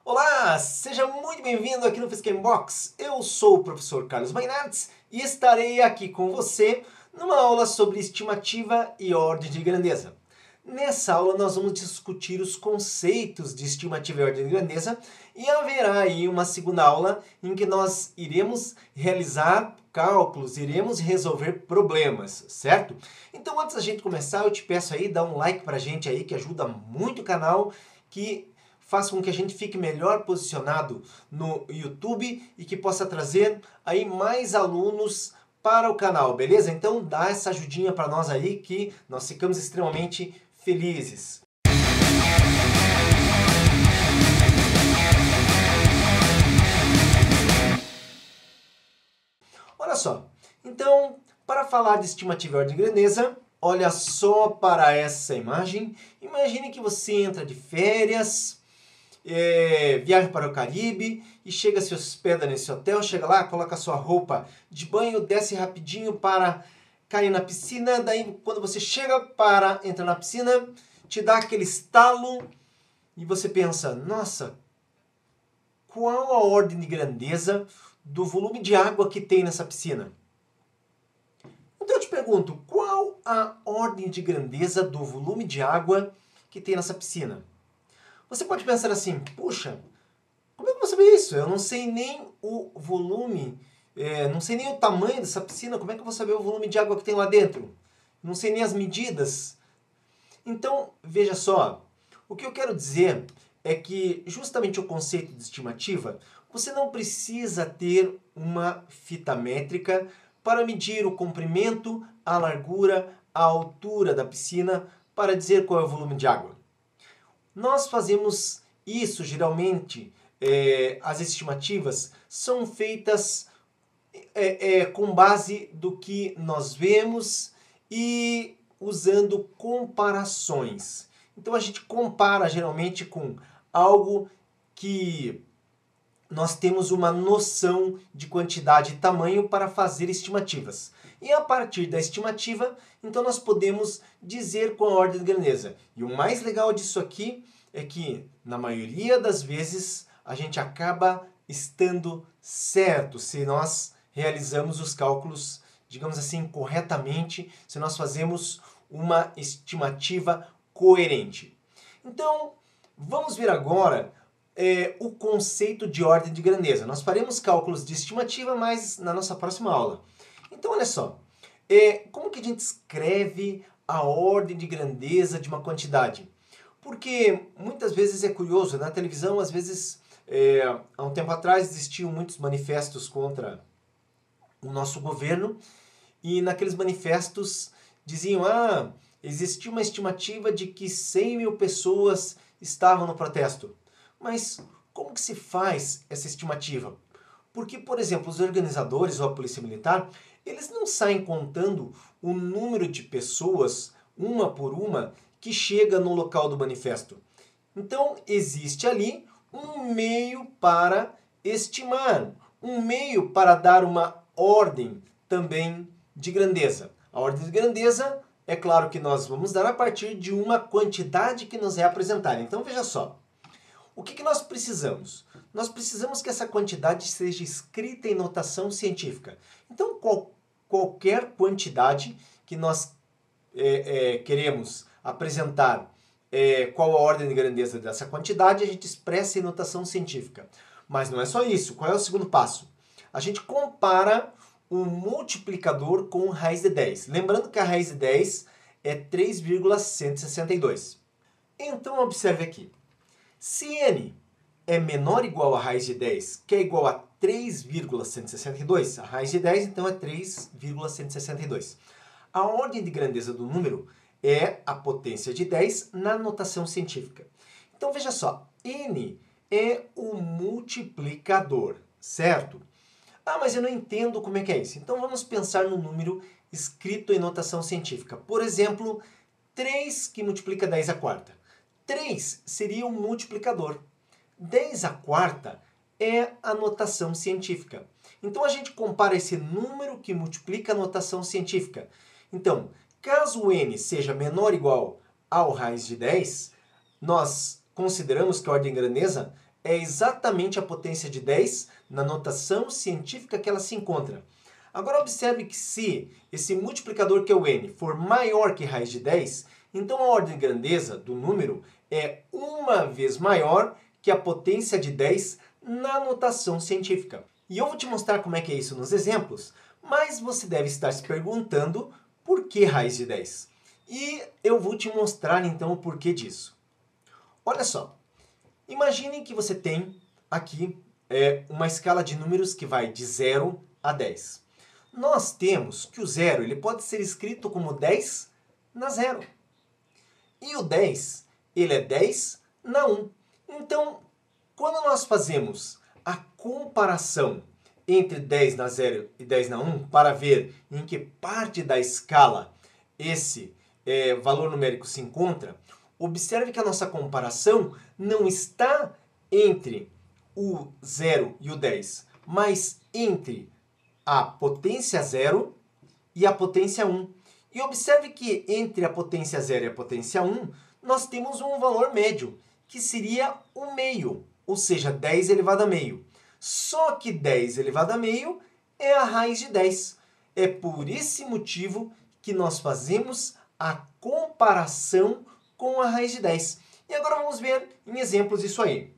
Olá, seja muito bem-vindo aqui no Physics Box. Eu sou o professor Carlos Mainartz e estarei aqui com você numa aula sobre estimativa e ordem de grandeza. Nessa aula nós vamos discutir os conceitos de estimativa e ordem de grandeza e haverá aí uma segunda aula em que nós iremos realizar cálculos, iremos resolver problemas, certo? Então antes da gente começar eu te peço aí, dá um like pra gente aí que ajuda muito o canal, que faz com que a gente fique melhor posicionado no YouTube e que possa trazer aí mais alunos para o canal, beleza? Então dá essa ajudinha para nós aí que nós ficamos extremamente felizes. Olha só, então para falar de estimativa e ordem de grandeza, olha só para essa imagem. Imagine que você entra de férias, viaja para o Caribe e chega, se hospeda nesse hotel, chega lá, coloca sua roupa de banho, desce rapidinho para cair na piscina, daí quando você chega para entrar na piscina, te dá aquele estalo e você pensa, nossa, qual a ordem de grandeza do volume de água que tem nessa piscina? Então eu te pergunto, qual a ordem de grandeza do volume de água que tem nessa piscina? Você pode pensar assim, puxa, como é que eu vou saber isso? Eu não sei nem o volume, não sei nem o tamanho dessa piscina, como é que eu vou saber o volume de água que tem lá dentro? Não sei nem as medidas. Então, veja só, o que eu quero dizer é que justamente o conceito de estimativa, você não precisa ter uma fita métrica para medir o comprimento, a largura, a altura da piscina para dizer qual é o volume de água. Nós fazemos isso geralmente, as estimativas são feitas com base do que nós vemos e usando comparações. Então a gente compara geralmente com algo que nós temos uma noção de quantidade e tamanho para fazer estimativas. E a partir da estimativa, então nós podemos dizer qual a ordem de grandeza. E o mais legal disso aqui é que, na maioria das vezes, a gente acaba estando certo se nós realizamos os cálculos, digamos assim, corretamente, se nós fazemos uma estimativa coerente. Então, vamos ver agora o conceito de ordem de grandeza. Nós faremos cálculos de estimativa, mas na nossa próxima aula. Então, olha só, como que a gente escreve a ordem de grandeza de uma quantidade? Porque muitas vezes é curioso, na televisão, às vezes, há um tempo atrás existiam muitos manifestos contra o nosso governo, e naqueles manifestos diziam, existia uma estimativa de que 100 mil pessoas estavam no protesto. Mas como que se faz essa estimativa? Porque, por exemplo, os organizadores ou a polícia militar, eles não saem contando o número de pessoas, uma por uma, que chega no local do manifesto. Então, existe ali um meio para estimar, um meio para dar uma ordem também de grandeza. A ordem de grandeza, é claro que nós vamos dar a partir de uma quantidade que nos é apresentada. Então, veja só. O que nós precisamos? Nós precisamos que essa quantidade seja escrita em notação científica. Então, qualquer quantidade que nós queremos apresentar, qual a ordem de grandeza dessa quantidade, a gente expressa em notação científica. Mas não é só isso. Qual é o segundo passo? A gente compara um multiplicador com raiz de 10. Lembrando que a raiz de 10 é 3,162. Então, observe aqui. Se n é menor ou igual a raiz de 10, que é igual a 3,162, a raiz de 10 então é 3,162. A ordem de grandeza do número é a potência de 10 na notação científica. Então veja só, n é o multiplicador, certo? Mas eu não entendo como é que é isso. Então vamos pensar no número escrito em notação científica. Por exemplo, 3 que multiplica 10 à quarta. 3 seria um multiplicador. 10 à quarta é a notação científica. Então a gente compara esse número que multiplica a notação científica. Então, caso n seja menor ou igual ao raiz de 10, nós consideramos que a ordem de grandeza é exatamente a potência de 10 na notação científica que ela se encontra. Agora observe que se esse multiplicador, que é o n, for maior que raiz de 10, então a ordem de grandeza do número é uma vez maior que a potência de 10 na notação científica. E eu vou te mostrar como é que é isso nos exemplos, mas você deve estar se perguntando por que raiz de 10. E eu vou te mostrar então o porquê disso. Olha só, imagine que você tem aqui uma escala de números que vai de 0 a 10. Nós temos que o 0 ele pode ser escrito como 10 na 0. E o 10, ele é 10 na 1. Então, quando nós fazemos a comparação entre 10 na 0 e 10 na 1, para ver em que parte da escala esse valor numérico se encontra, observe que a nossa comparação não está entre o 0 e o 10, mas entre a potência 0 e a potência 1. E observe que entre a potência 0 e a potência 1, nós temos um valor médio, que seria o meio, ou seja, 10 elevado a meio. Só que 10 elevado a meio é a raiz de 10. É por esse motivo que nós fazemos a comparação com a raiz de 10. E agora vamos ver em exemplos isso aí.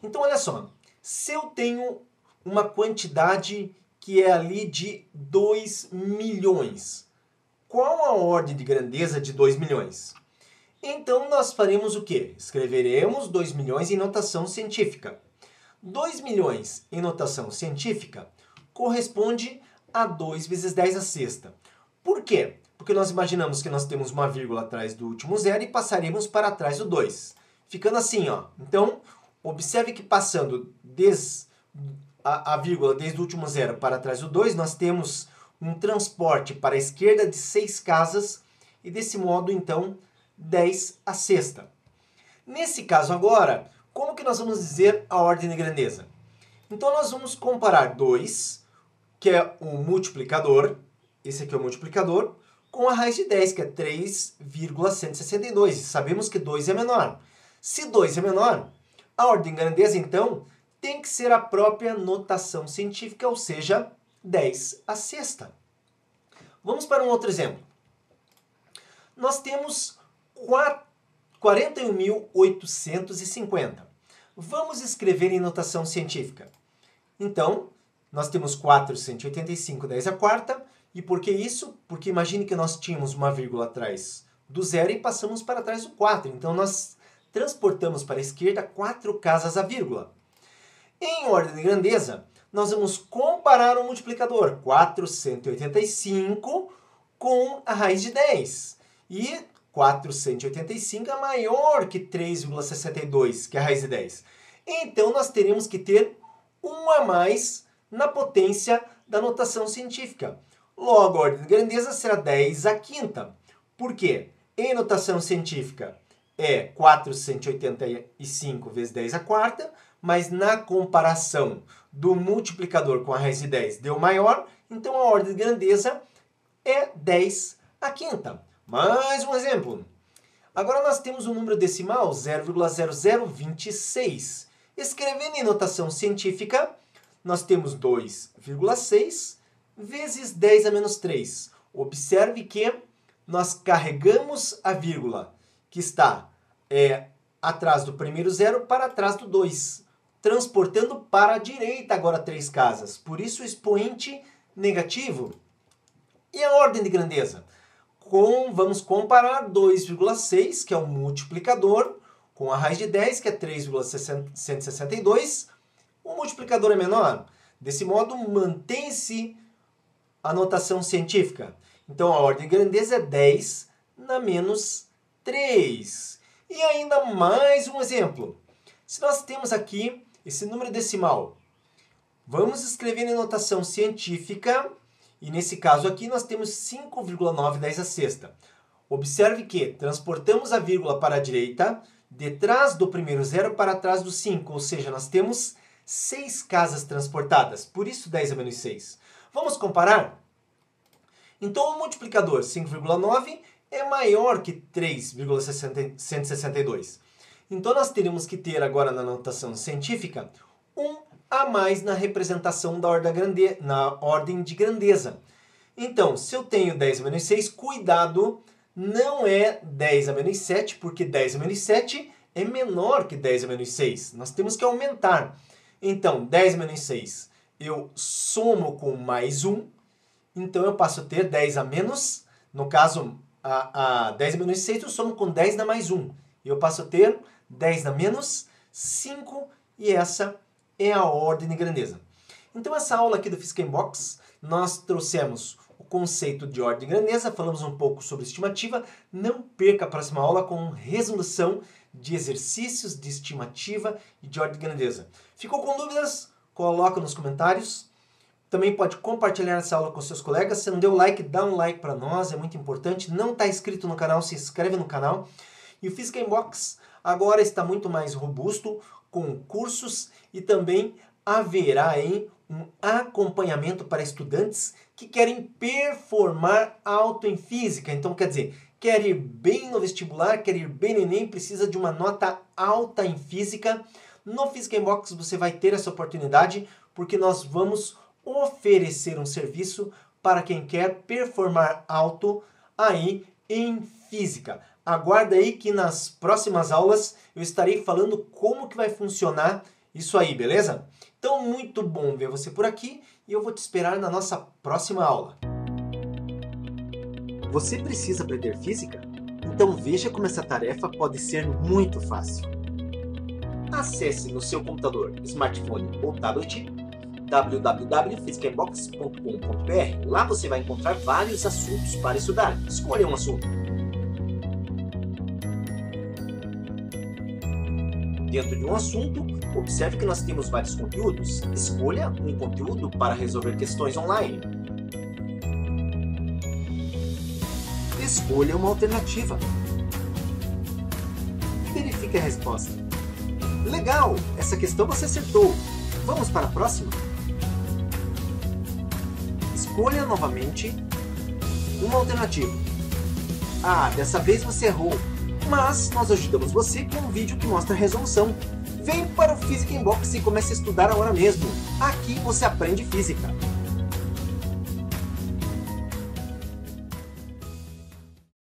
Então, olha só. Se eu tenho uma quantidade que é ali de 2 milhões, qual a ordem de grandeza de 2 milhões? Então, nós faremos o quê? Escreveremos 2 milhões em notação científica. 2 milhões em notação científica corresponde a 2 vezes 10 à sexta. Por quê? Porque nós imaginamos que nós temos uma vírgula atrás do último zero e passaremos para trás do 2. Ficando assim, ó. Então, observe que passando a vírgula desde o último zero para trás do 2, nós temos um transporte para a esquerda de 6 casas e desse modo, então, 10 à sexta. Nesse caso agora, como que nós vamos dizer a ordem de grandeza? Então nós vamos comparar 2, que é o multiplicador, esse aqui é o multiplicador, com a raiz de 10, que é 3,162. Sabemos que 2 é menor. Se 2 é menor, a ordem de grandeza, então, tem que ser a própria notação científica, ou seja, 10 à sexta. Vamos para um outro exemplo. Nós temos 41.850. Vamos escrever em notação científica. Então, nós temos 485, 10 à quarta. E por que isso? Porque imagine que nós tínhamos uma vírgula atrás do zero e passamos para trás do 4. Então, nós transportamos para a esquerda 4 casas a vírgula. Em ordem de grandeza, nós vamos comparar o multiplicador 485 com a raiz de 10. E 485 é maior que 3,62, que é a raiz de 10. Então, nós teremos que ter 1 a mais na potência da notação científica. Logo, a ordem de grandeza será 10 à quinta. Por quê? Em notação científica é 485 vezes 10 à quarta, mas na comparação do multiplicador com a raiz de 10 deu maior, então a ordem de grandeza é 10 à quinta. Mais um exemplo. Agora nós temos um número decimal 0,0026. Escrevendo em notação científica, nós temos 2,6 vezes 10 a menos 3. Observe que nós carregamos a vírgula que está atrás do primeiro zero para trás do 2, transportando para a direita agora 3 casas. Por isso o expoente negativo. E a ordem de grandeza? Vamos comparar 2,6, que é o multiplicador, com a raiz de 10, que é 3,162. O multiplicador é menor. Desse modo, mantém-se a notação científica. Então, a ordem de grandeza é 10 na menos 3. E ainda mais um exemplo. Se nós temos aqui esse número decimal, vamos escrever em notação científica. E nesse caso aqui nós temos 5,910 à sexta. Observe que transportamos a vírgula para a direita, detrás do primeiro zero para trás do 5, ou seja, nós temos 6 casas transportadas, por isso 10 a menos 6. Vamos comparar? Então o multiplicador 5,9 é maior que 3,162. Então nós teríamos que ter agora na notação científica 1 a mais na representação da ordem de grandeza. Então, se eu tenho 10 a menos 6, cuidado, não é 10 a menos 7, porque 10 a menos 7 é menor que 10 a menos 6. Nós temos que aumentar. Então, 10 menos 6, eu somo com mais 1, então eu passo a ter 10 a menos, no caso, a 10 a menos 6 eu somo com 10 na mais 1. E eu passo a ter 10 na menos 5, e essa é a ordem de grandeza. Então essa aula aqui do Physics in Box, nós trouxemos o conceito de ordem de grandeza, falamos um pouco sobre estimativa. Não perca a próxima aula com resolução de exercícios de estimativa e de ordem de grandeza. Ficou com dúvidas? Coloca nos comentários. Também pode compartilhar essa aula com seus colegas. Se não deu like, dá um like para nós, é muito importante. Não está inscrito no canal, se inscreve no canal. E o Physics in Box agora está muito mais robusto, com cursos, e também haverá aí um acompanhamento para estudantes que querem performar alto em física. Então, quer dizer, quer ir bem no vestibular, quer ir bem no Enem, precisa de uma nota alta em física. No Physics in Box você vai ter essa oportunidade, porque nós vamos oferecer um serviço para quem quer performar alto aí em física. Aguarda aí que nas próximas aulas eu estarei falando como que vai funcionar isso aí, beleza? Então, muito bom ver você por aqui e eu vou te esperar na nossa próxima aula. Você precisa aprender física? Então veja como essa tarefa pode ser muito fácil. Acesse no seu computador, smartphone ou tablet www.physicsinbox.com.br. Lá você vai encontrar vários assuntos para estudar. Escolha um assunto. Dentro de um assunto, observe que nós temos vários conteúdos. Escolha um conteúdo para resolver questões online. Escolha uma alternativa. Verifique a resposta. Legal! Essa questão você acertou. Vamos para a próxima? Escolha novamente uma alternativa. Ah, dessa vez você errou. Mas nós ajudamos você com um vídeo que mostra a resolução. Vem para o Physics in Box e comece a estudar agora mesmo. Aqui você aprende física.